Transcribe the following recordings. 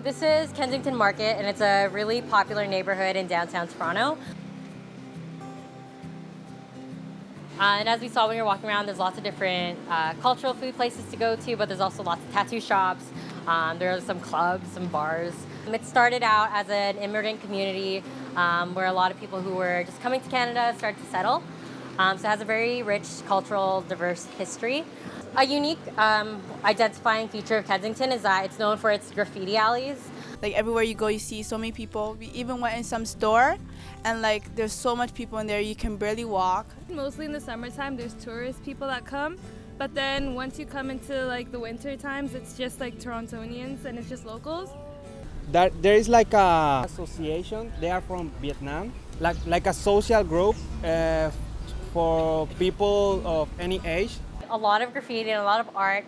This is Kensington Market, and it's a really popular neighborhood in downtown Toronto. And as we saw when we were walking around, there's lots of different cultural food places to go to, but there's also lots of tattoo shops. There are some clubs, some bars. It started out as an immigrant community where a lot of people who were just coming to Canada started to settle. So it has a very rich cultural, diverse history. A unique identifying feature of Kensington is that it's known for its graffiti alleys. Like everywhere you go, you see so many people. We even went in some store and like there's so much people in there you can barely walk. Mostly in the summertime there's tourist people that come, but then once you come into like the winter times it's just like Torontonians and it's just locals. There is like a association. They are from Vietnam, like a social group for people of any age. A lot of graffiti and a lot of art,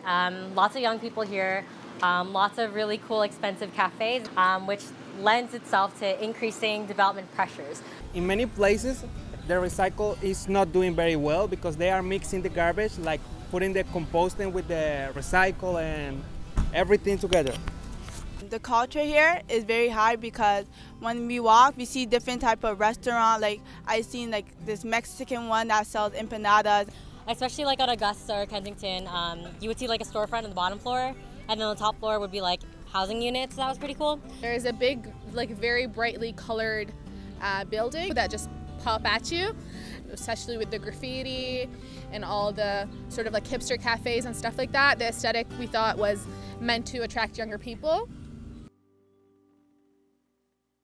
lots of young people here, lots of really cool expensive cafes, which lends itself to increasing development pressures. In many places, the recycle is not doing very well because they are mixing the garbage, like putting the composting with the recycle and everything together. The culture here is very high because when we walk, we see different type of restaurant. Like I seen like this Mexican one that sells empanadas. Especially like on Augusta or Kensington, you would see like a storefront on the bottom floor, and then on the top floor would be like housing units. So that was pretty cool. There's a big, like very brightly colored building that just pop at you, especially with the graffiti and all the sort of like hipster cafes and stuff like that. The aesthetic we thought was meant to attract younger people.